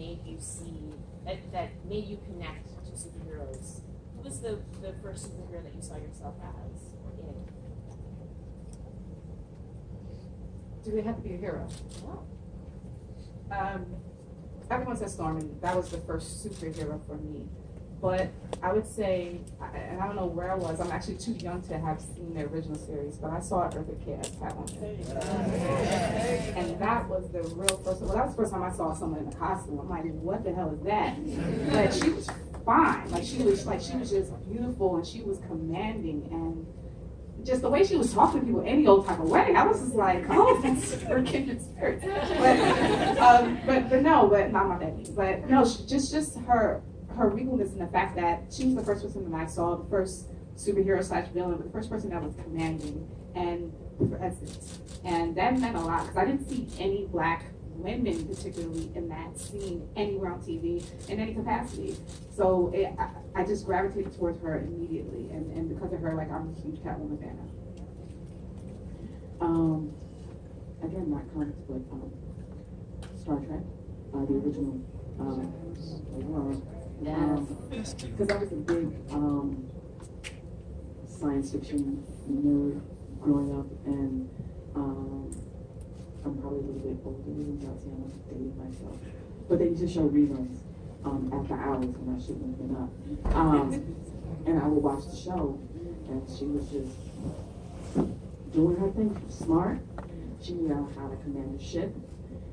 made you see, that made you connect to superheroes? Who was the first superhero that you saw yourself as or in? Do they have to be a hero? No. Everyone says Storm, and that was the first superhero for me. But I would say, and I don't know where I was, I'm actually too young to have seen the original series, but I saw Eartha Kitt as Catwoman. And that was the real first, well, that was the first time I saw someone in a costume. I'm like, what the hell is that? But she was fine. She was just beautiful, and she was commanding, and just the way she was talking to people any old type of way, I was just like, oh, that's her kindred spirit. But no, I'm not that deep. But no, just her regalness and the fact that she was the first person that I saw, the first superhero / villain, but the first person that was commanding and present. And that meant a lot, because I didn't see any Black women particularly in that scene anywhere on TV in any capacity. So I just gravitated towards her immediately, and because of her, like, I'm a huge Catwoman fan now. Again, not comics, but Star Trek, the original. Because I was a big science fiction nerd growing up, and I'm probably a little bit older than Chelsea. I'm dating myself, but they used to show reruns after hours when I shouldn't have been up, and I would watch the show, and she was just doing her thing. She was smart. She knew how to command a ship,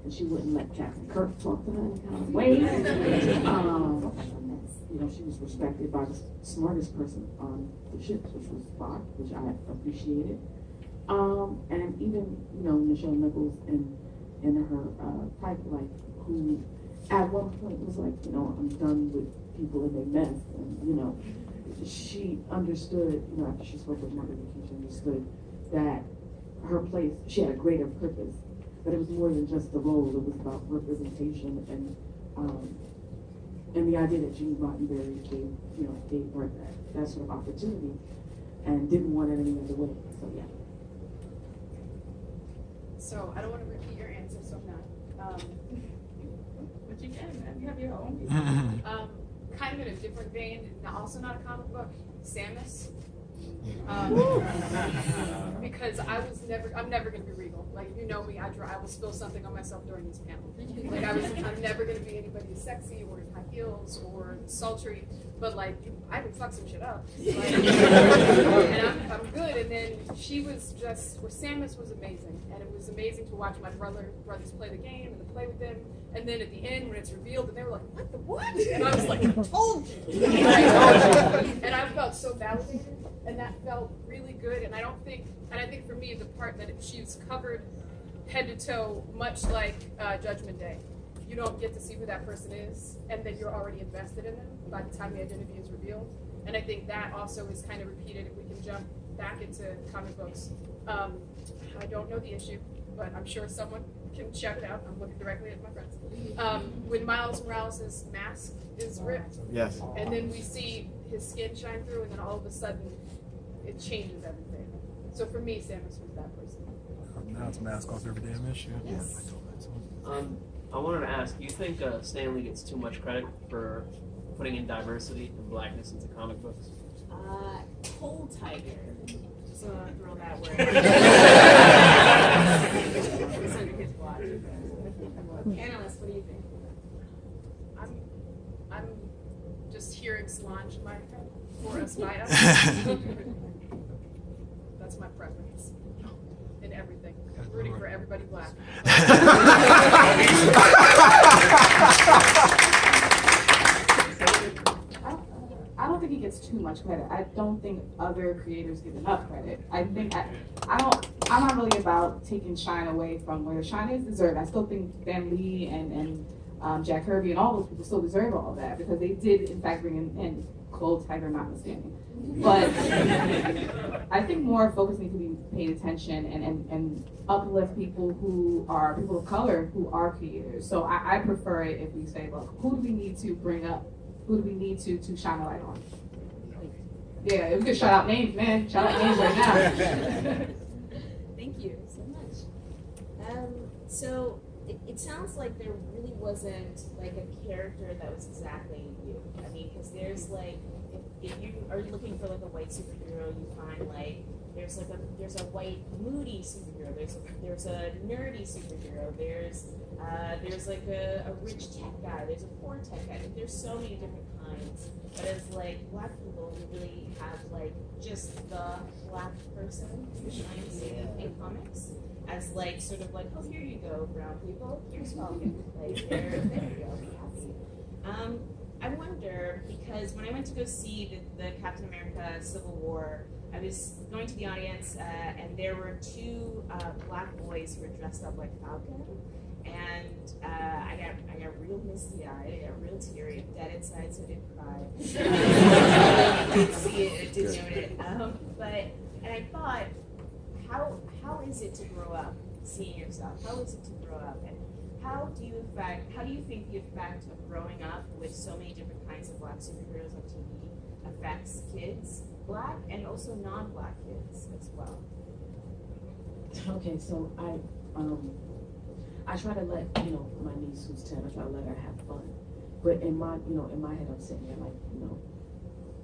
and she wouldn't let Captain Kirk talk to her in kind of ways. You know, she was respected by the smartest person on the ship, which was Spock, which I appreciated. And even, you know, Nichelle Nichols in her pipeline, who at one point was like, you know, I'm done with people and their mess. And, you know, she understood, you know, after she spoke with Martin Luther King, she understood that her place, she had a greater purpose, that it was more than just the role, it was about representation and the idea that Gene Roddenberry gave her that sort of opportunity and didn't want it any other way. So yeah. So I don't want to repeat your answer, so I'm not. But you can, man. You have your own. Kind of in a different vein, also not a comic book, Samus. Because I'm never going to be Regal. Like, if you know me, I will spill something on myself during these panels. Like, I'm never going to be anybody who's sexy or in high heels or sultry, but like, I can fuck some shit up. Like, and I'm good. And then Samus was amazing. And it was amazing to watch my brothers play the game and to play with them. And then at the end, when it's revealed, and they were like, what the what? And I was like, told you. And I felt so validated. And that felt really good, and I think for me, the part that she's covered head to toe, much like Judgment Day. You don't get to see who that person is, and then you're already invested in them by the time the identity is revealed. And I think that also is kind of repeated if we can jump back into comic books. I don't know the issue, but I'm sure someone can shout it out. I'm looking directly at my friends. When Miles Morales' mask is ripped, yes, and then we see his skin shine through, and then all of a sudden, it changes everything. So for me, Samus was that person. Now it's mask off every damn issue. Yes. I wanted to ask, do you think Stan Lee gets too much credit for putting in diversity and blackness into comic books? Cold Tiger. Just want to throw that word. It's under his watch. Analyst, what do you think? I'm just hearing Solange in my head for Aspaya. That's my preference in everything. Rooting for everybody black. I don't think he gets too much credit. I don't think other creators get enough credit. I'm not really about taking shine away from where shine is deserved. I still think Stan Lee and Jack Kirby and all those people still deserve all that, because they did in fact bring in Cold Tiger notwithstanding. But I think more focus needs to be paid attention and uplift people who are people of color who are creators. So I prefer it if we say, look, who do we need to bring up? Who do we need to shine a light on? Yeah, if we could shout out names, man. Shout out names right now. Thank you so much. So if it sounds like there really wasn't like a character that was exactly you. I mean, because there's like, if you are looking for like a white superhero, you find like there's a white moody superhero. There's a nerdy superhero. There's like a rich tech guy. There's a poor tech guy. There's so many different kinds. But as like black people, we really have like just the black person who shines in comics as like sort of like, oh, here you go, brown people. Here's Falcon. Like there you go. Be happy. I wonder, because when I went to go see the Captain America Civil War, I was going to the audience, and there were two black boys who were dressed up like Falcon, and I got real misty-eyed, I got real teary, I'm dead inside, so I didn't cry. I didn't see it, I didn't note it. And I thought, how is it to grow up seeing yourself? How is it to grow up? And how do you think the effect of growing up with so many different kinds of black superheroes on TV affects kids, black and also non-black kids as well? Okay, so I try to let, my niece who's 10, I try to let her have fun. But in my head I'm sitting there like,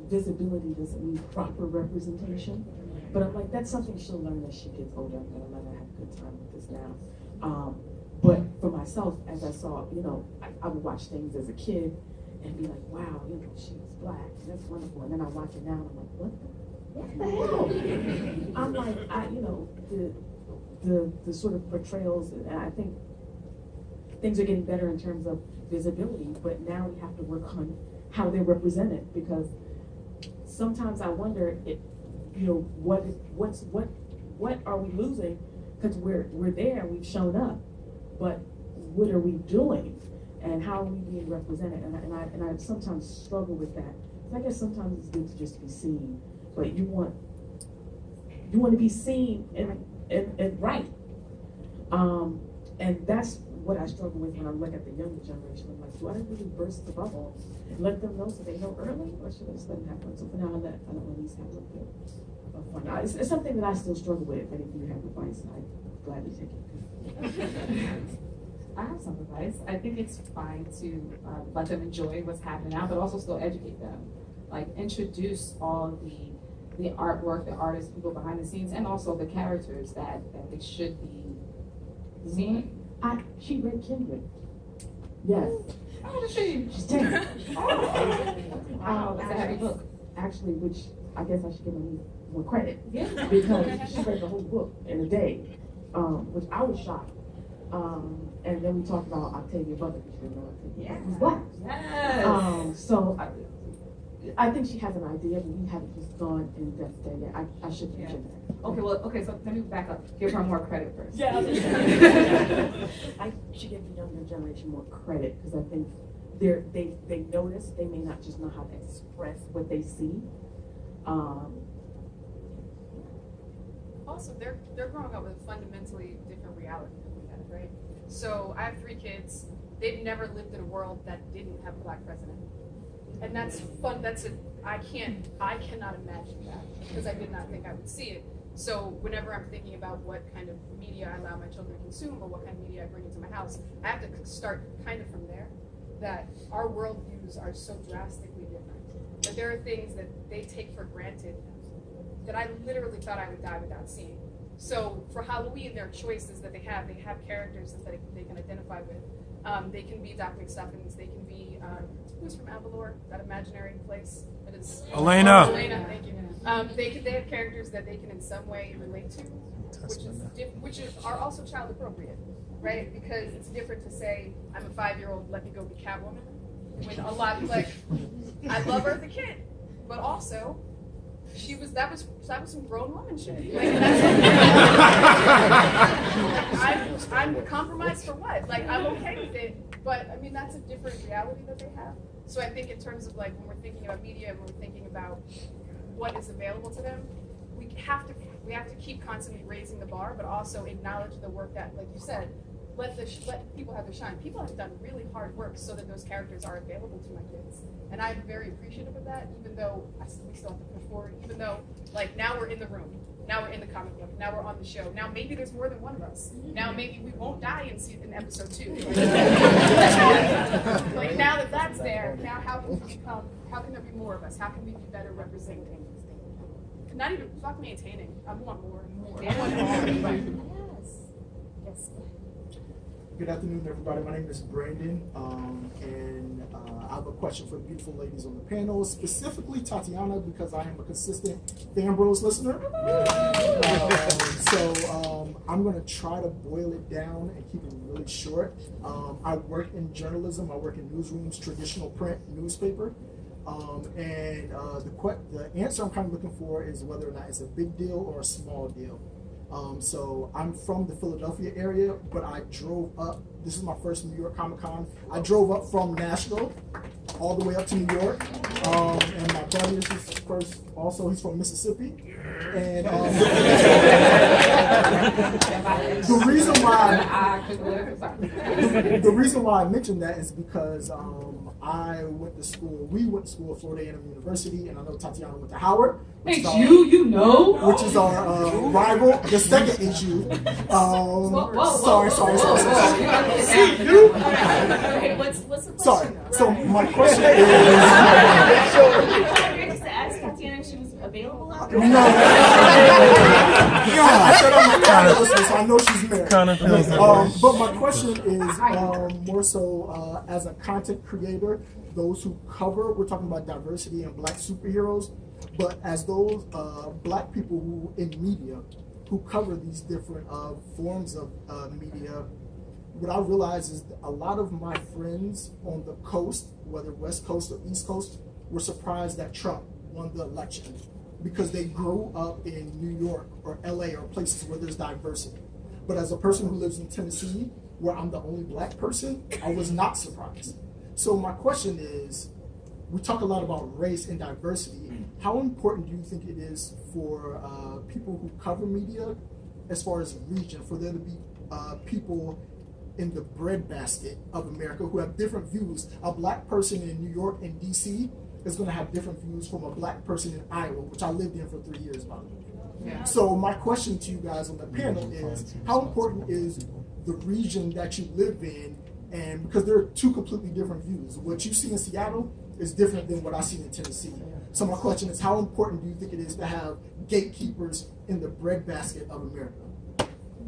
visibility doesn't mean proper representation. But I'm like, that's something she'll learn as she gets older. I'm gonna let her have a good time with this now. But for myself, as I saw, I would watch things as a kid and be like, wow, she was black, that's wonderful. And then I watch it now and I'm like, what the hell? I'm like, the sort of portrayals, and I think things are getting better in terms of visibility, but now we have to work on how they're represented, because sometimes I wonder if, what are we losing? Because we're there, we've shown up, but what are we doing, and how are we being represented? And I sometimes struggle with that. I guess sometimes it's good to just be seen, but you want to be seen and right. And that's what I struggle with when I look at the younger generation. I'm like, do I really burst the bubble and let them know so they know early, or should I just let them have fun? So for now, I let these have a little bit of fun. It's something that I still struggle with. If any of you have advice, I'd gladly take it. I have some advice. I think it's fine to let them enjoy what's happening now, but also still educate them. Like, introduce all the artwork, the artists, people behind the scenes, and also the characters that they should be seeing. She read Kindred. Yes. Oh, does she? She's 10. Oh, that's a heavy book. Actually, which I guess I should give her more credit. Yeah. Because she read the whole book in a day, which I was shocked. And then we talked about Octavia Butler, because you know Octavia Butler was black. Yes. So I think she has an idea, but we haven't just gone in depth there yet. I should mention that. Okay, so let me back up. Give her more credit first. Yeah. I should give the younger generation more credit, because I think they notice, they may not just know how to express what they see. Also, they're growing up with a fundamentally different reality than we have, right? So I have 3 kids. They've never lived in a world that didn't have a black president. And that's fun. I cannot imagine that, because I did not think I would see it. So whenever I'm thinking about what kind of media I allow my children to consume, or what kind of media I bring into my house, I have to start kind of from there, that our worldviews are so drastically different. That there are things that they take for granted that I literally thought I would die without seeing. So for Halloween, there are choices that they have. They have characters that they can identify with. They can be Dr. McStuffins. They can be, who's from Avalor, that imaginary place that is... Elena. Elena, thank you. They have characters that they can in some way relate to, which are also child appropriate, right? Because it's different to say, I'm a 5-year-old, let me go be Catwoman, when a lot, like, I love Eartha Kitt, but also, that was some grown woman shit. Like, I'm compromised for what? Like, I'm okay with it, but I mean, that's a different reality that they have. So I think in terms of like, when we're thinking about media, and when we're thinking about what is available to them, we have to keep constantly raising the bar, but also acknowledge the work that, like you said, let people have their shine. People have done really hard work so that those characters are available to my kids, and I'm very appreciative of that. Even though we still have to push forward. Even though, like, now we're in the room, now we're in the comic book, now we're on the show. Now maybe there's more than one of us. Now maybe we won't die in episode 2. Like, now that that's there, now how can there be more of us? How can we be better representing? Not even fuck maintaining. I want more and more. I want more. Yes. Good afternoon, everybody. My name is Brandon, and I have a question for the beautiful ladies on the panel, specifically Tatiana, because I am a consistent Fan Bros listener. So I'm going to try to boil it down and keep it really short. I work in journalism. I work in newsrooms, traditional print newspaper. And the answer I'm kind of looking for is whether or not it's a big deal or a small deal. So I'm from the Philadelphia area, but I drove up. This is my first New York Comic Con. I drove up from Nashville all the way up to New York. And my buddy is first. Also, he's from Mississippi. And the reason why I mentioned that is because we went to school at Florida A&M University, and I know Tatiana went to Howard. Hey, you know? Which is our rival, the second HU. Sorry. See, you? Okay, what's the question? Sorry. Though? So my question is... Just to ask Tatiana if she was available out No. there? I said I'm not listening, so I know she's married. Kind of feels that way. But my question is more so as a content creator, those who cover, we're talking about diversity and black superheroes, but as those black people who in media who cover these different forms of media, what I realize is that a lot of my friends on the coast, whether West Coast or East Coast, were surprised that Trump won the election because they grew up in New York or LA or places where there's diversity. But as a person who lives in Tennessee, where I'm the only black person, I was not surprised. So my question is, we talk a lot about race and diversity. How important do you think it is for people who cover media as far as region, for there to be people in the breadbasket of America who have different views? A black person in New York and DC is going to have different views from a black person in Iowa, which I lived in for 3 years, by the way. Yeah. So my question to you guys on the panel is, how important is the region that you live in? And because there are two completely different views. What you see in Seattle is different than what I see in Tennessee. So my question is, how important do you think it is to have gatekeepers in the breadbasket of America? I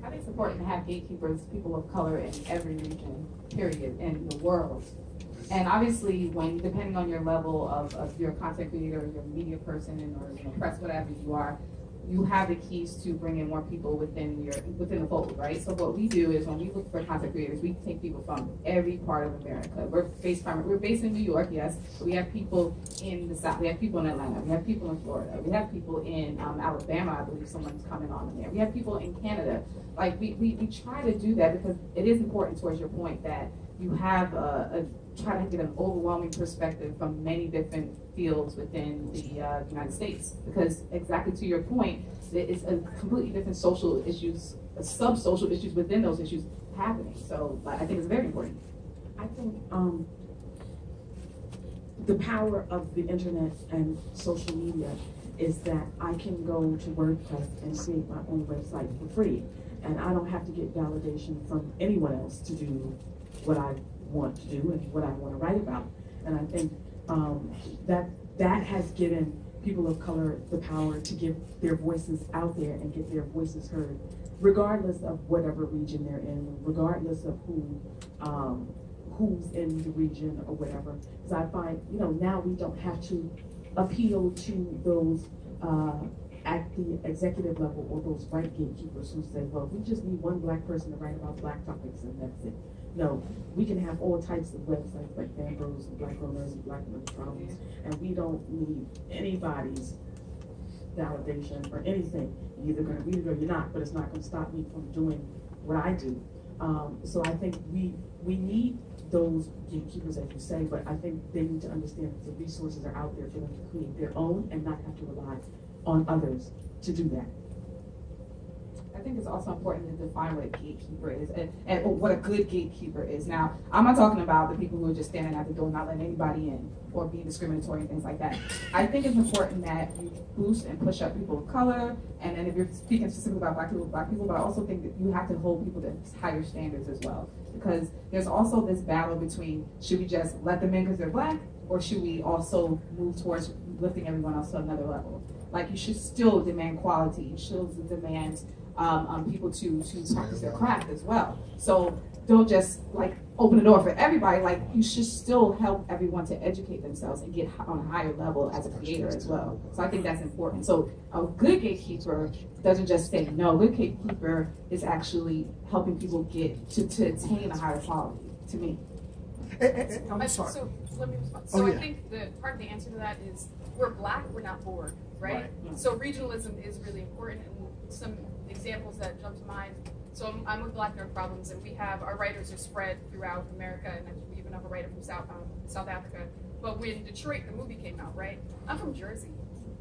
think it's important to have gatekeepers, people of color in every region, period, in the world. And obviously, depending on your level of your content creator, your media person, or press, whatever you are, you have the keys to bring in more people within the fold, right? So what we do is when we look for content creators, we take people from every part of America. We're based in New York, yes, but we have people in the South. We have people in Atlanta. We have people in Florida. We have people in Alabama. I believe someone's coming on in there. We have people in Canada. Like we try to do that because it is important, towards your point, that you have try to get an overwhelming perspective from many different fields within the United States. Because exactly to your point, there is a completely different social issues, sub-social issues within those issues happening. So I think it's very important. I think the power of the internet and social media is that I can go to WordPress and create my own website for free. And I don't have to get validation from anyone else to do what I want to do and what I want to write about. And I think that has given people of color the power to get their voices out there and get their voices heard, regardless of whatever region they're in, regardless of who's in the region or whatever. Because I find, now we don't have to appeal to those at the executive level or those white gatekeepers who say, well, we just need one black person to write about black topics and that's it. No, we can have all types of websites like Fan Bros and Black Owners and Black Women's Problems, and we don't need anybody's validation or anything. You're either going to read it or you're not, but it's not going to stop me from doing what I do. So I think we need those gatekeepers, as you say, but I think they need to understand that the resources are out there for them to create their own and not have to rely on others to do that. I think it's also important to define what a gatekeeper is and what a good gatekeeper is. Now, I'm not talking about the people who are just standing at the door not letting anybody in or being discriminatory and things like that. I think it's important that you boost and push up people of color, and then if you're speaking specifically about black people, but I also think that you have to hold people to higher standards as well. Because there's also this battle between, should we just let them in because they're black, or should we also move towards lifting everyone else to another level? Like, you should still demand quality. You should demand people to practice their craft as well. So don't just like open the door for everybody. Like, you should still help everyone to educate themselves and get on a higher level as a creator as well. So I think that's important. So a good gatekeeper doesn't just say no. A good gatekeeper is actually helping people get to attain a higher quality, to me. I'm sorry. So let me respond. Oh, So yeah. I think the part of the answer to that is we're black, we're not bored, right? So regionalism is really important, and some examples that jump to mind. So I'm with Black Nerd Problems, and we have our writers are spread throughout America, and we even have a writer from South Africa. But when Detroit, the movie came out, right? I'm from Jersey.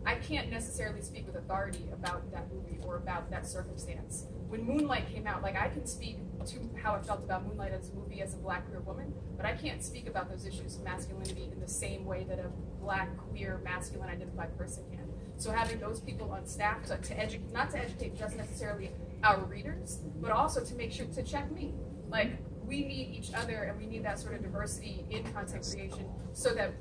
I can't necessarily speak with authority about that movie or about that circumstance. When Moonlight came out, like, I can speak to how I felt about Moonlight as a movie as a black queer woman, but I can't speak about those issues of masculinity in the same way that a black queer masculine identified person can. So having those people on staff to educate, not to educate just necessarily our readers, but also to make sure to check me. Like, we need each other, and we need that sort of diversity in content creation so that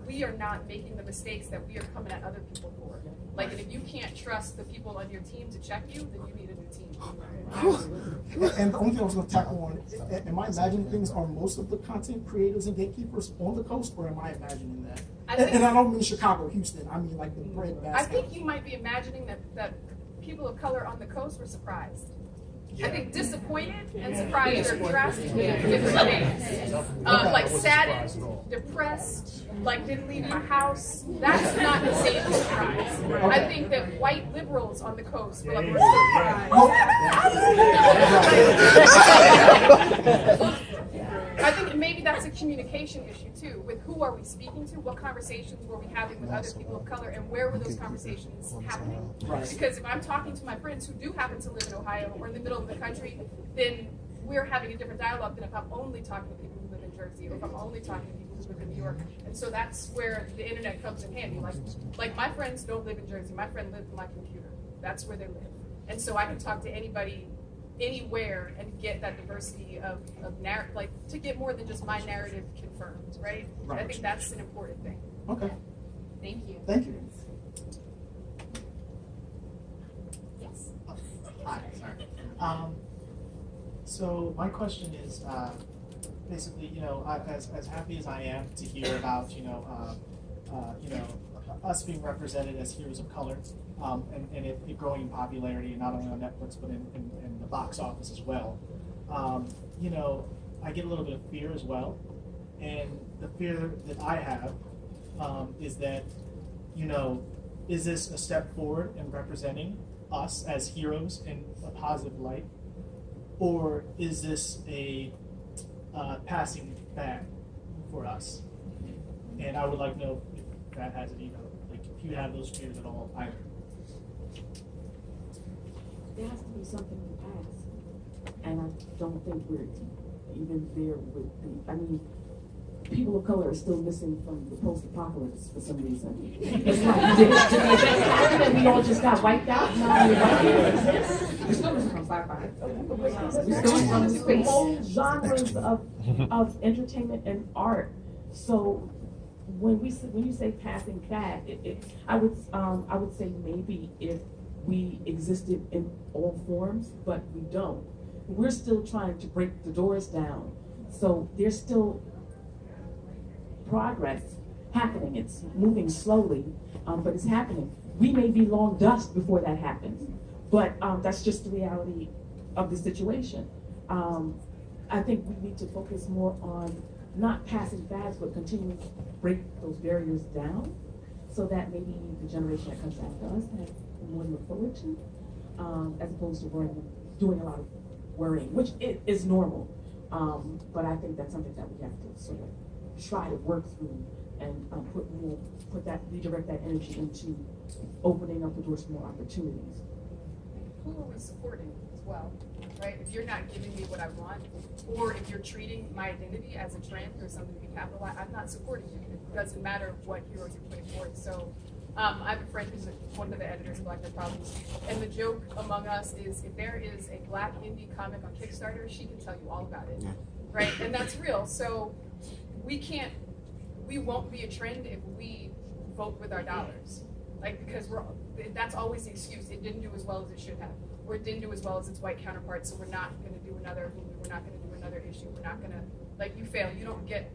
we are not making the mistakes that we are coming at other people for. Like, and if you can't trust the people on your team to check you, then you need a new team. And the only thing I was going to tackle on, am I imagining things, are most of the content creators and gatekeepers on the coast, or am I imagining that? And I don't mean Chicago, Houston, I mean like the bread basket. I think you might be imagining that people of color on the coast were surprised. I think disappointed and surprised are drastically different things. Like saddened, depressed, like didn't leave my house. That's not the same as surprise. I think that white liberals on the coast were like, surprised. I think maybe that's a communication issue too, with who are we speaking to, what conversations were we having with other people of color, and where were those conversations happening? Because if I'm talking to my friends who do happen to live in Ohio or in the middle of the country, then we're having a different dialogue than if I'm only talking to people who live in Jersey, or if I'm only talking to people who live in New York. And so that's where the internet comes in handy. Like my friends don't live in Jersey. My friend lives in my computer. That's where they live. And so I can talk to anybody anywhere and get that diversity of narrative, like to get more than just my narrative confirmed, right? I think that's an important thing. Okay, Thank you. thank you. Yes. Hi, sorry. So my question is, basically, as happy as I am to hear about, us being represented as heroes of color, and it growing in popularity, not only on Netflix but in the box office as well. I get a little bit of fear as well, and the fear that I have is that, is this a step forward in representing us as heroes in a positive light, or is this a passing fad for us? And I would like to know if that has any, if you have those fears at all either. There has to be something in the past, and I don't think we're even there with people of color are still missing from the post-apocalypse for some reason. It's like, did that happen and we all just got wiped out? No, We're still missing from sci-fi. we're still from the whole genres of entertainment and art. So when you say passing fad, I would say maybe if we existed in all forms, but we don't. We're still trying to break the doors down. So there's still progress happening. It's moving slowly, but it's happening. We may be long dust before that happens, but that's just the reality of the situation. I think we need to focus more on not passing fads, but continuing to break those barriers down so that maybe the generation that comes after us has more to look forward to, as opposed to doing a lot of worrying, which is normal. But I think that's something that we have to sort of try to work through and redirect that energy into opening up the doors for more opportunities. who are we supporting as well, right? If you're not giving me what I want, or if you're treating my identity as a trend or something to be capitalized, I'm not supporting you. It doesn't matter what heroes you're putting forth. So I have a friend who's one of the editors of Black Dead Problems, and the joke among us is if there is a Black indie comic on Kickstarter, she can tell you all about it, right? And that's real. So we won't be a trend if we vote with our dollars. Like, because that's always the excuse. It didn't do as well as it should have, or it didn't do as well as its white counterpart, so we're not going to do another movie, we're not going to do another issue, we're not going to, like, you fail. You don't get,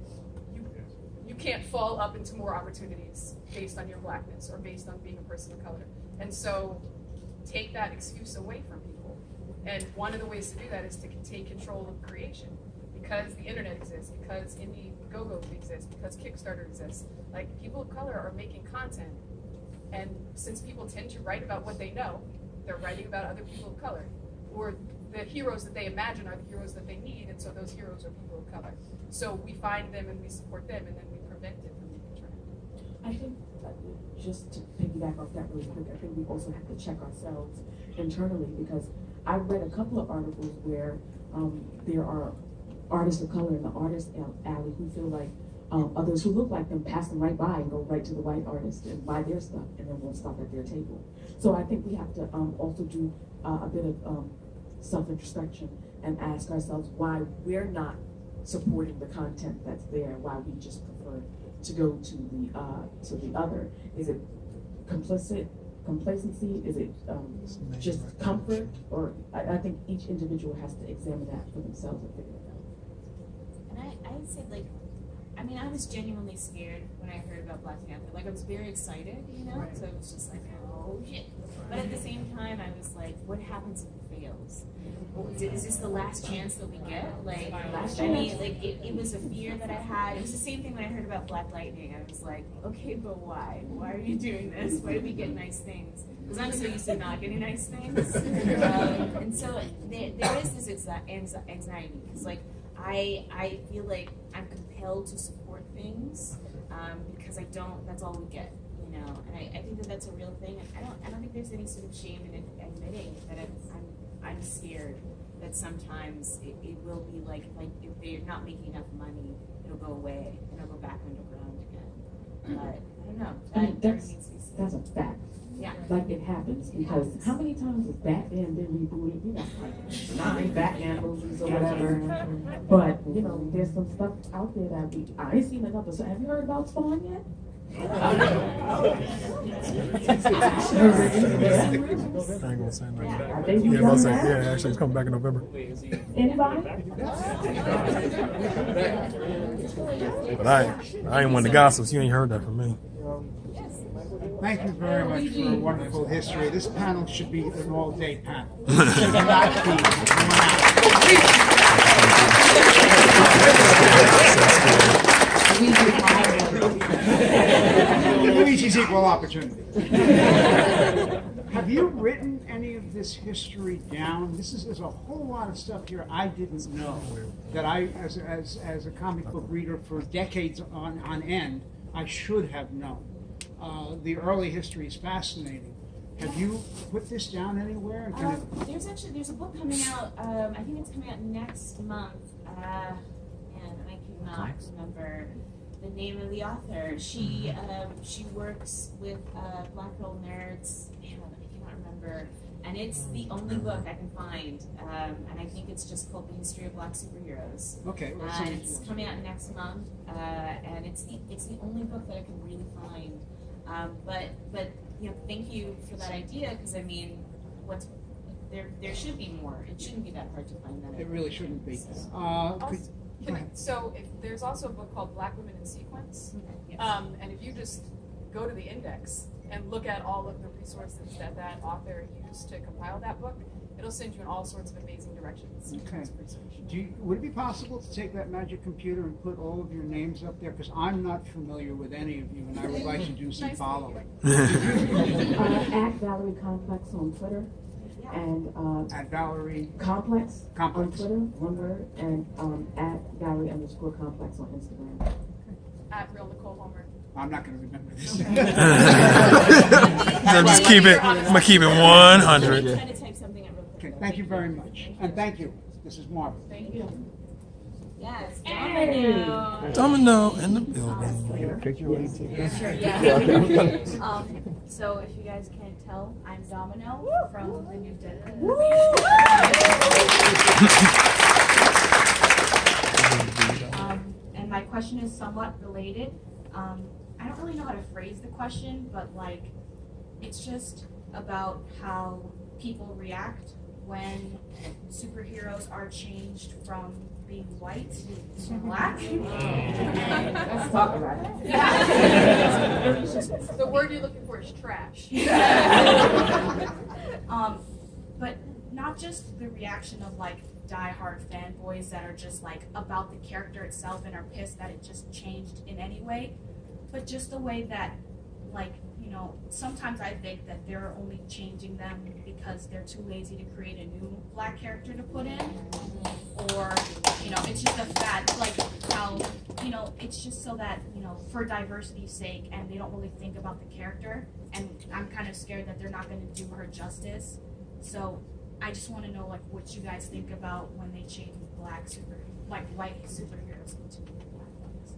you can't fall up into more opportunities based on your Blackness or based on being a person of color. And so take that excuse away from people. And one of the ways to do that is to take control of creation. Because the internet exists, because Indiegogo exists, because Kickstarter exists. Like, people of color are making content. And since people tend to write about what they know, they're writing about other people of color. Or the heroes that they imagine are the heroes that they need, and so those heroes are people of color. So we find them and we support them, and then we prevent it from being a trend. I think just to piggyback off that really quick, I think we also have to check ourselves internally, because I read a couple of articles where there are artists of color in the artist alley who feel like others who look like them pass them right by and go right to the white artist and buy their stuff and then won't stop at their table. So I think we have to also do a bit of self-introspection and ask ourselves why we're not supporting the content that's there, why we just prefer to go to the other. Is it complacency? Is it just comfort? Or I think each individual has to examine that for themselves and figure it out. And I would say, like, I mean, I was genuinely scared when I heard about Black Panther. Like, I was very excited, you know? So it was just like, oh shit. But at the same time, I was like, what happens if it fails? Is this the last chance that we get? Like, I mean, like, it was a fear that I had. It was the same thing when I heard about Black Lightning. I was like, okay, but why? Why are you doing this? Why do we get nice things? Because I'm so used to not getting nice things. And so there is this anxiety. Because, like, I feel like I'm compelled to support things because that's all we get, you know. And I think that that's a real thing. And I don't think there's any sort of shame in admitting that I'm scared that sometimes it will be like if they're not making enough money, it'll go away and it'll go back underground again. But I don't know. That's a fact. Yeah. Like, it happens, because how many times has Batman been rebooted? You know, like 9 Batman movies or whatever. But, you know, there's some stuff out there that I ain't seen another. So have you heard about Spawn yet? I ain't gonna say nothing. I think Yeah, you've I'm done say, that. yeah, actually, it's coming back in November. Anybody? But I ain't one of the gossips. You ain't heard that from me. Thank you very much for a wonderful history. This panel should be an all-day panel. It should not be. Luigi's equal opportunity. Have you written any of this history down? There's a whole lot of stuff here I didn't know that I, as a comic book reader for decades on end, I should have known. The early history is fascinating. Have you put this down anywhere? There's a book coming out. I think it's coming out next month. And I cannot remember the name of the author. She works with Black Girl Nerds. Man, I cannot remember. And it's the only book I can find. And I think it's just called The History of Black Superheroes. Okay. Well, And it's coming out next month. And it's the only book that I can really find. But you know, thank you for that idea, because I mean, there should be more. It shouldn't be that hard to find that. it really shouldn't be. So if there's also a book called Black Women in Sequence, Yes. and if you just go to the index and look at all of the resources that author used to compile that book, it'll send you in all sorts of amazing directions in terms of research. Would it be possible to take that magic computer and put all of your names up there? Because I'm not familiar with any of you, and I would like to do some Nice to following. At Valerie Complex on Twitter, and At Valerie Complex on Complex. Twitter, one word, and at Valerie_Complex on Instagram. At Real Nicole Homer. I'm not going to remember this. I'm gonna keep it 100. I'm trying to type something Thank you very much. And thank you, Mrs. Marvel. Thank you. Yes. Domino in the building. So if you guys can't tell, I'm Domino from the new Dead. And my question is somewhat related. I don't really know how to phrase the question, but like, it's just about how people react when superheroes are changed from being white to black. Let's talk about it. The word you're looking for is trash. But not just the reaction of like diehard fanboys that are just like about the character itself and are pissed that it just changed in any way, but just the way that, like, you know, sometimes I think that they're only changing them because they're too lazy to create a new black character to put in, or, you know, it's just a fad, like how, you know, it's just so that, you know, for diversity's sake, and they don't really think about the character, and I'm kind of scared that they're not going to do her justice. So I just want to know, like, what you guys think about when they change white superheroes into black ones.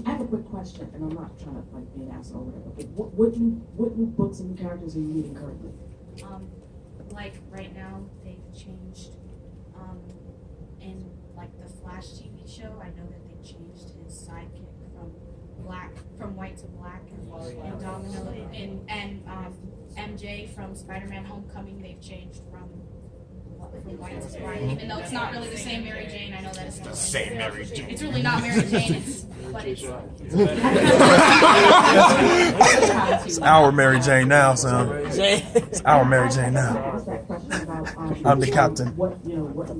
I have a quick question, and I'm not trying to like be an asshole or whatever. Okay, what new books and new characters are you reading currently? Like right now they've changed, in like the Flash TV show, I know that they changed his sidekick from white to black, and Domino, and MJ from Spider-Man Homecoming, they've changed from white to black, even though it's not really the same Mary Jane. I know that it's not the same Mary Jane. It's really not Mary Jane, but it's It's our Mary Jane now, son. It's our Mary Jane now. Ask that question about, I'm the captain. What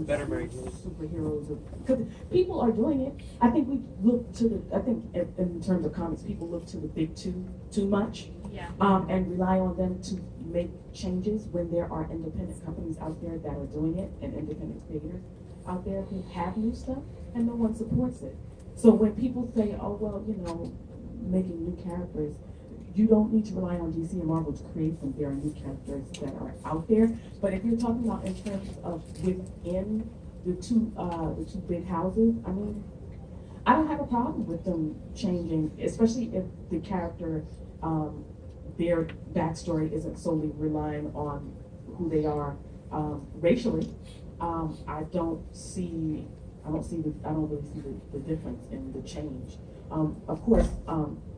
Better Mary Jane. Superheroes, because people are doing it. I think we look to the. I think in terms of comics, people look to the big two too much, yeah. And rely on them to make changes when there are independent companies out there that are doing it, and independent creators out there who have new stuff, and no one supports it. So when people say, "Oh well, you know, making new characters," you don't need to rely on DC and Marvel to create them. There are new characters that are out there. But if you're talking about in terms of within the two big houses, I mean, I don't have a problem with them changing, especially if the character, their backstory isn't solely relying on who they are racially. I don't really see the difference in the change. Of course,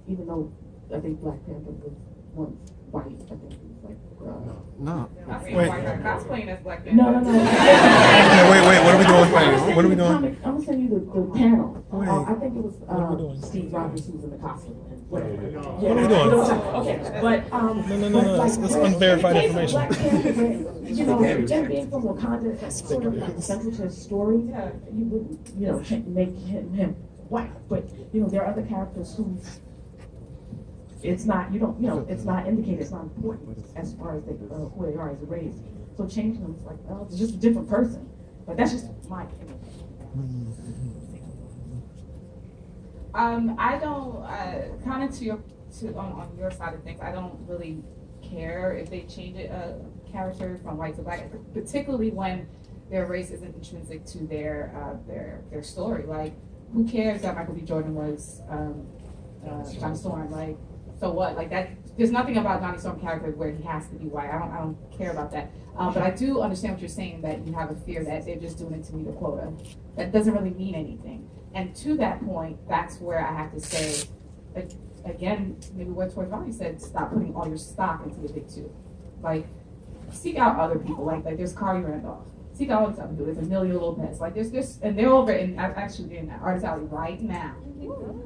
even though I think Black Panther was once white, I think it was like No. Wait. Cosplaying as Black Panther. no. Wait. What are we doing? What are we doing? I'm gonna send you the panel. Wait. I think it was What are we doing? Steve Rogers who was in the costume. Whatever. What are we doing? Okay, but No. That's unverified information. Black Panther, you know, them being from Wakanda, that's sort of like central to his story. You wouldn't, you know, make him white, but you know, there are other characters who. It's not, it's not indicated, it's not important as far as who they are as a race. So changing them, it's like, well, it's just a different person. But that's just my opinion. I don't, kind of on your side of things, I don't really care if they change a character from white to black, particularly when their race isn't intrinsic to their story. Like, who cares that Michael B. Jordan was Johnny Storm? Like, so what? Like that. There's nothing about Johnny Storm character where he has to be white. I don't care about that. But I do understand what you're saying, that you have a fear that they're just doing it to meet a quota. That doesn't really mean anything. And to that point, that's where I have to say, again, maybe what Toy Ronnie said, stop putting all your stock into the big two. Like, seek out other people. Like there's Kari Randolph. Seek out all these other people. There's Emilio Lopez. Like there's this, and they're over in actually in Artist Alley right now.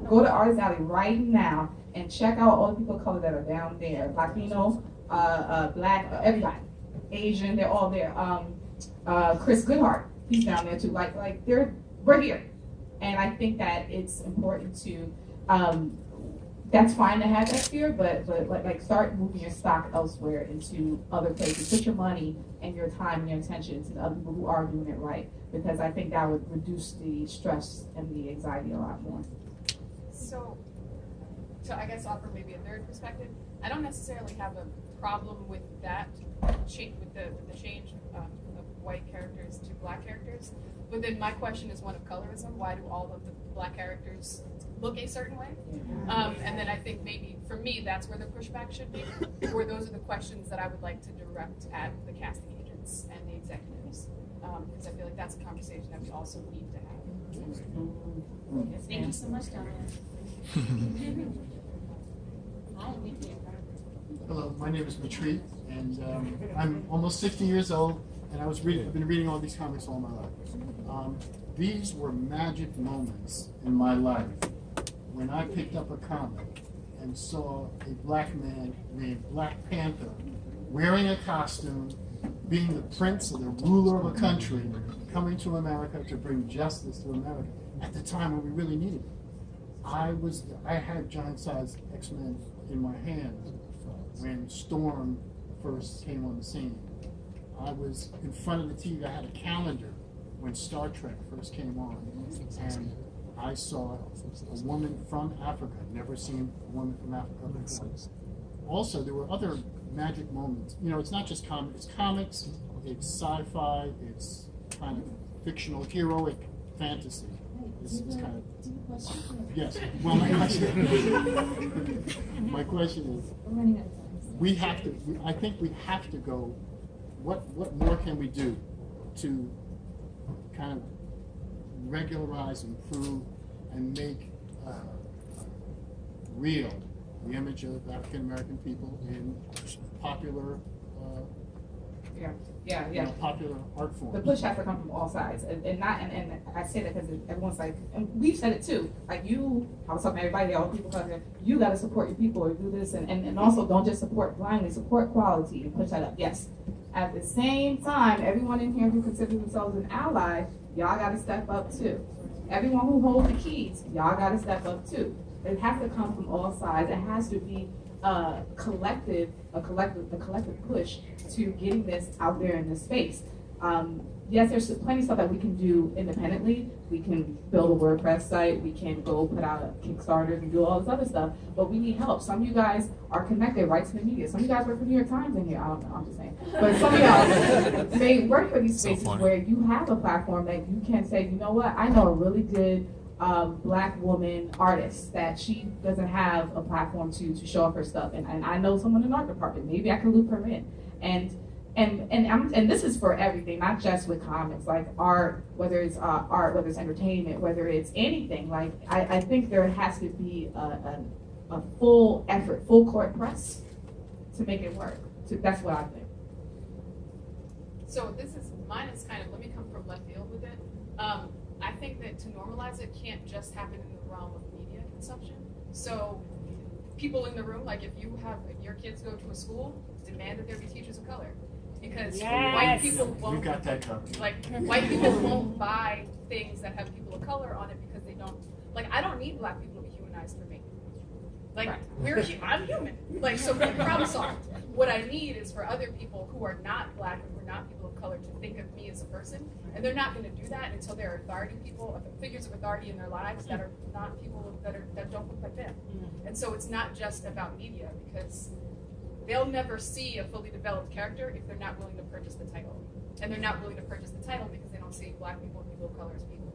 Go to Artist Alley right now and check out all the people of color that are down there. Latino, Black, everybody, Asian, they're all there. Chris Goodhart, he's down there too. Like we're here, and I think that it's important to. That's fine to have that fear, but like start moving your stock elsewhere into other places. Put your money and your time and your attention into the other people who are doing it right, because I think that would reduce the stress and the anxiety a lot more. So I guess offer maybe a third perspective. I don't necessarily have a problem with that with the change of white characters to black characters. But then my question is one of colorism. Why do all of the black characters look a certain way? And then I think maybe for me, that's where the pushback should be, or those are the questions that I would like to direct at the casting agents and the executives. Because I feel like that's a conversation that we also need to have. Thank you so much, Donna. Hi, Hello, my name is Matreat, and I'm almost 60 years old, and I've been reading all these comics all my life. These were magic moments in my life when I picked up a comic and saw a black man named Black Panther wearing a costume, being the prince or the ruler of a country, coming to America to bring justice to America at the time when we really needed it. I had giant-sized X-Men in my hand when Storm first came on the scene. I was in front of the TV. I had a calendar when Star Trek first came on, and I saw a woman from Africa. I'd never seen a woman from Africa before. Also, there were other magic moments. You know, it's not just comics. It's comics, it's sci-fi, it's kind of fictional, heroic fantasy. It's kind of, yes. Well, my question is, we have to. I think we have to go. What more can we do to kind of regularize, improve, and make real the image of African American people in popular, popular art forms? The push has to come from all sides, and I say that because everyone's like, and we've said it too. Like I was talking to everybody, all people come here. You got to support your people or do this, and also don't just support blindly. Support quality and push that up. Yes. At the same time, everyone in here who considers themselves an ally, y'all got to step up too. Everyone who holds the keys, y'all got to step up too. It has to come from all sides. It has to be a collective push to getting this out there in this space. Yes, there's plenty of stuff that we can do independently. We can build a WordPress site. We can go put out Kickstarters and do all this other stuff. But we need help. Some of you guys are connected right to the media. Some of you guys work for New York Times in here. I don't know. I'm just saying. But some of y'all may work for these spaces where you have a platform that you can say, you know what? I know a really good black woman artist that she doesn't have a platform to show off her stuff, and I know someone in the art department. Maybe I can loop her in. And this is for everything, not just with comics, like art, whether it's whether it's entertainment, whether it's anything. Like I think there has to be a full effort, full court press to make it work. That's what I think. So mine is kind of, let me come from left field with it. I think that to normalize it can't just happen in the realm of media consumption. So people in the room, like if your kids go to a school, demand that there be teachers of color. Because white people won't, got that covered. Like white people won't buy things that have people of color on it because they don't, like I don't need black people to be humanized for me. Like I'm human. Like so problem solved. What I need is for other people who are not black and who are not people of color to think of me as a person, and they're not going to do that until there are figures of authority in their lives that are not people that don't look like them. And so it's not just about media, because they'll never see a fully developed character if they're not willing to purchase the title, and they're not willing to purchase the title because they don't see black people and people of color as people.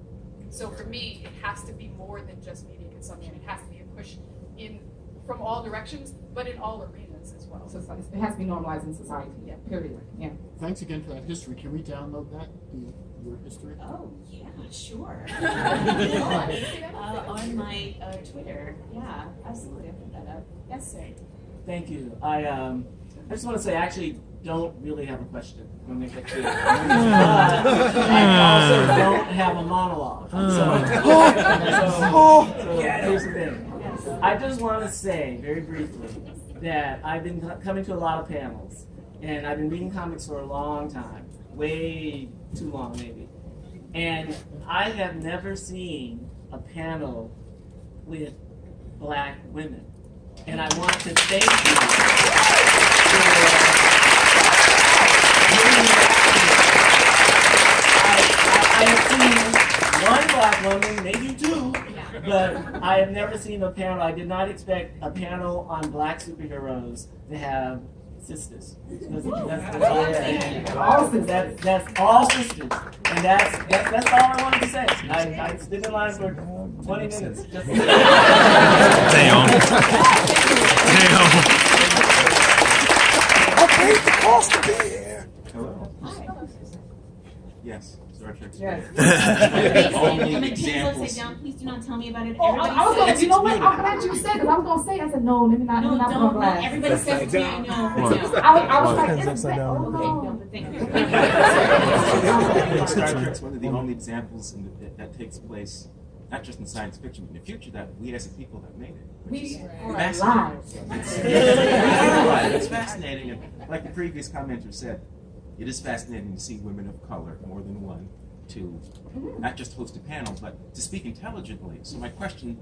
So for me, it has to be more than just media consumption. It has to be a push from all directions, but in all arenas as well. So it has to be normalized in society. Yeah. Period. Yeah. Thanks again for that history. Can we download that, your history? Oh, yeah, sure. On my Twitter. Yeah, absolutely. I'll put that up. Yes, sir. Thank you. I just want to say I actually don't really have a question. I'm going to make that clear. I also don't have a monologue. So here's the thing. I just want to say, very briefly, that I've been coming to a lot of panels, and I've been reading comics for a long time, way too long maybe, and I have never seen a panel with black women, and I want to thank you I have seen one black woman, maybe two, but I have never seen a panel. I did not expect a panel on black superheroes to have sisters. That's all sisters. That's all sisters. And that's all I wanted to say. I stood in line for 20 minutes. Just Damn. I paid the cost to be here. Hello. Yes, Star Trek. Yes. Only I'm examples. down. Please do not tell me about it. Oh, Everybody I was gonna, says you know what? it's I'm glad you said, because I was gonna say, I said, no, let me not, No, let me not put on don't. blast. Everybody says it to me. I know. What? I know. I was like, Hands it's upside down. oh, Okay, no. no, but thank you. Star Trek's one of the only examples that takes place, not just in science fiction, but in the future, that we as a people have made it. We are Fascinating. alive. It's fascinating, and like the previous commenter said, it is fascinating to see women of color, more than one, to not just host a panel, but to speak intelligently. So my question,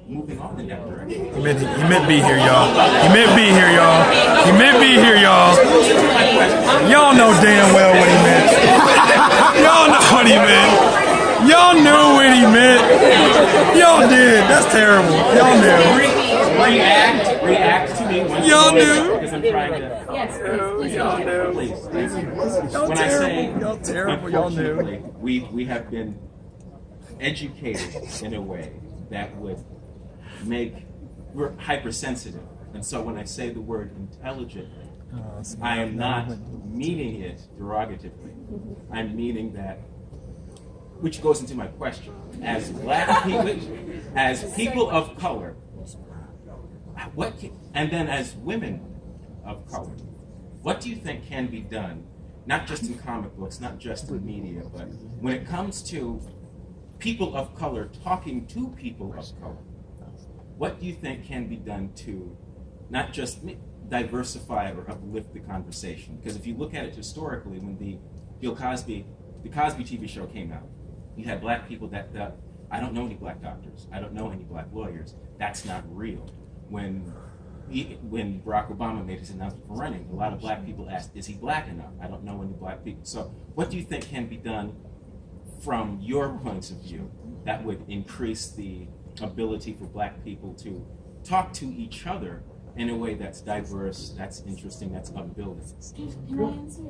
moving on in that direction. He meant be here, y'all. He meant be here, y'all. He meant be here, y'all. Y'all know damn well what he meant. Y'all know what he meant. Y'all knew what he meant. Y'all did. That's terrible. Y'all knew. React to me once Y'all you knew. because I'm trying to. Yes, please. Please. Y'all When I say, terrible. Y'all terrible. Y'all knew. unfortunately, we have been educated in a way that would make, we're hypersensitive. And so when I say the word intelligent, I am not meaning it derogatively. I'm meaning that, which goes into my question. As black people, as people of color, and then as women of color, what do you think can be done, not just in comic books, not just in media, but when it comes to people of color talking to people of color? What do you think can be done to not just diversify or uplift the conversation? Because if you look at it historically, when the Cosby TV show came out, you had black people that I don't know any black doctors, I don't know any black lawyers. That's not real. When Barack Obama made his announcement for running, a lot of black people asked, is he black enough? I don't know any black people. So what do you think can be done from your points of view that would increase the ability for black people to talk to each other in a way that's diverse, that's interesting, that's upbuilding? Can I answer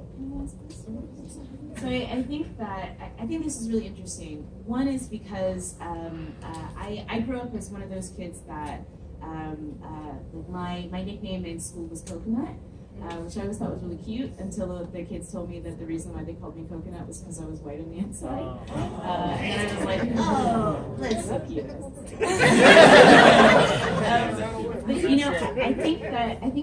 this? So I think this is really interesting. One is because I grew up as one of those kids that my nickname in school was Coconut, which I always thought was really cute until the kids told me that the reason why they called me Coconut was because I was white on the inside. And I was like, oh, that's so cute. But you know, I think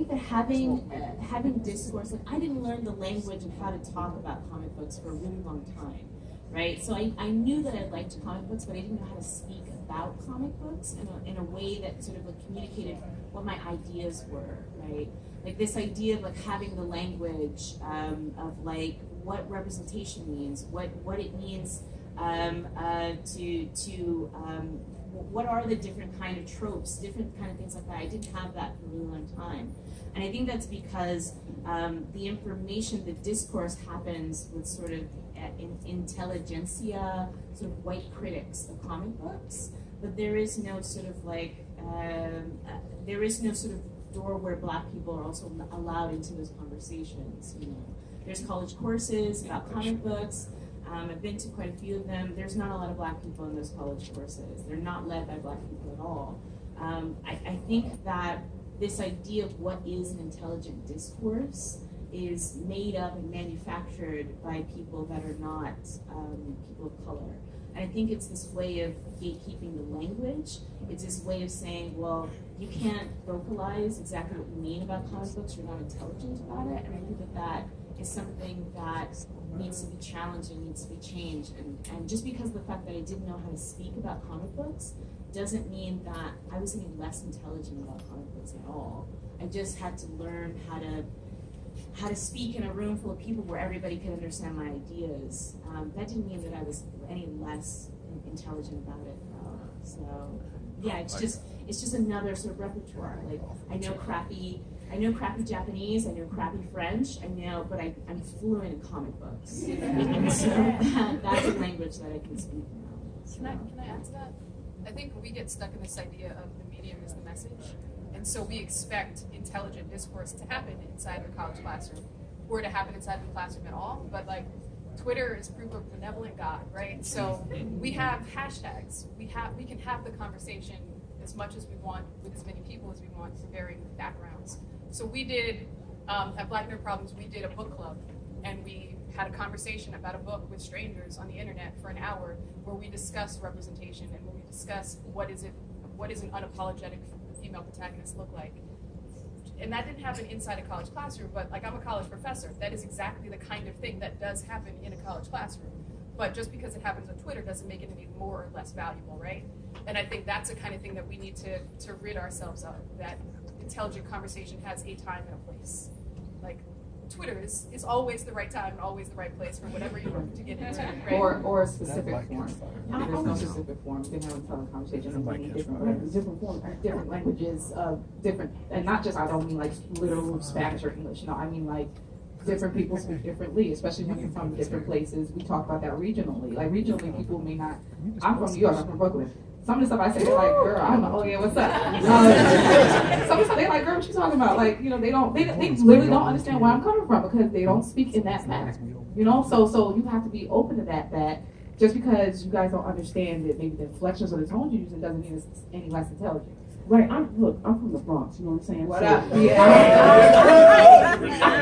that having discourse, like I didn't learn the language of how to talk about comic books for a really long time, right? So I knew that I liked comic books, but I didn't know how to speak about comic books in a way that sort of like communicated what my ideas were, right? Like this idea of like having the language of like what representation means, what it means what are the different kind of tropes, different kind of things like that. I didn't have that for a really long time. And I think that's because the information, the discourse happens with sort of intelligentsia, sort of white critics of comic books, but there is no sort of like, there is no sort of door where black people are also allowed into those conversations, you know. There's college courses about comic books. I've been to quite a few of them. There's not a lot of black people in those college courses. They're not led by black people at all. I think that this idea of what is an intelligent discourse is made up and manufactured by people that are not people of color. And I think it's this way of gatekeeping the language. It's this way of saying, well, you can't vocalize exactly what you mean about comic books. You're not intelligent about it. And I think that is something that needs to be challenged and needs to be changed. And just because of the fact that I didn't know how to speak about comic books doesn't mean that I was any less intelligent about comic books at all. I just had to learn how to speak in a room full of people where everybody could understand my ideas. That didn't mean that I was any less intelligent about it. So yeah, it's just another sort of repertoire. Like I know crappy Japanese, I know crappy French, but I'm fluent in comic books. And so that's a language that I can speak now. So. Can I add to that? I think we get stuck in this idea of the medium is the message. And so we expect intelligent discourse to happen inside the college classroom, or to happen inside the classroom at all. But like, Twitter is proof of benevolent God, right? So we have hashtags. We can have the conversation as much as we want with as many people as we want from varying backgrounds. So we did, at Black Nerd Problems, we did a book club, and we had a conversation about a book with strangers on the internet for an hour, where we discussed representation and where we discussed what is an unapologetic female protagonist look like. And that didn't happen inside a college classroom, but like, I'm a college professor. That is exactly the kind of thing that does happen in a college classroom. But just because it happens on Twitter doesn't make it any more or less valuable, right? And I think that's the kind of thing that we need to rid ourselves of, that intelligent conversation has a time and a place. Like, Twitter is always the right time and always the right place for whatever you want to get into, right? Or a specific form. There's no specific form. You can have a intelligent conversation in many different ways, different forms, different languages, different, and not just, I don't mean like literal Spanish or English, no, I mean like different people speak differently, especially when you're from different places. We talk about that regionally. Like, regionally, people may not, I'm from New York, I'm from Brooklyn. Some of the stuff I say, they're like, girl, I'm like, oh yeah, what's up? Some of the stuff they're like, girl, what you talking about? Like, you know, they literally don't understand where I'm coming from, because they don't speak in that manner. You know, so you have to be open to that just because you guys don't understand that maybe the inflections or the tones you're using doesn't mean it's any less intelligent. Right, I'm from the Bronx, you know what I'm saying? What So, up? I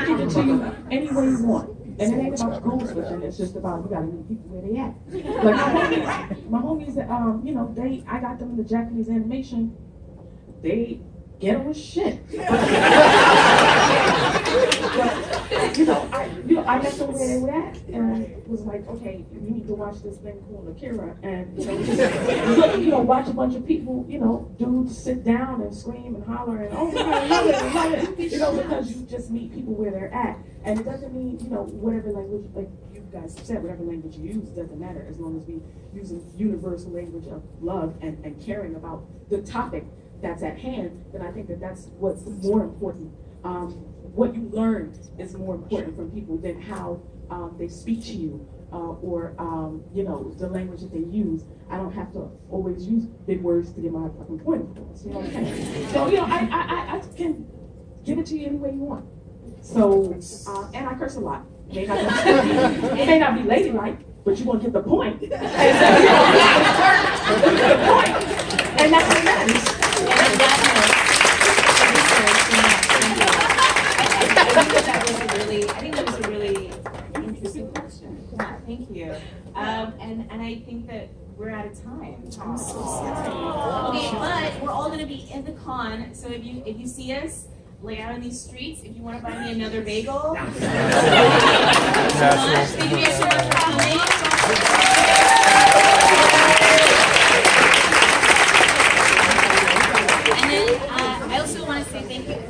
can give it to you any way you want. And it ain't about code switching, it's just about, you gotta meet people where they at. Like, my homies, you know, I got them in the Japanese animation, they ghetto as shit. But, I met them where they were at, and was like, okay, you need to watch this thing called Akira, and, you know, watch a bunch of people, you know, dudes sit down and scream and holler, and, oh my God, I love it, you know, because you just meet people where they're at. And it doesn't mean, you know, whatever language, like you guys said, whatever language you use doesn't matter, as long as we use a universal language of love and caring about the topic that's at hand. Then I think that's what's more important. What you learn is more important from people than how they speak to you, or you know, the language that they use. I don't have to always use big words to get my fucking point across. You know what I'm saying? So, you know, I can give it to you any way you want. So, and I curse a lot. It may not be ladylike, but you're gonna get the point. And that's what matters. I think that was a really interesting question. Yeah, thank you. And I think that we're out of time. I'm so sorry. Okay, but we're all gonna be in the con. So if you see us lay out on these streets, if you want to buy me another bagel. Thank you so much. Thank you guys so much for coming. And then I also want to say thank you.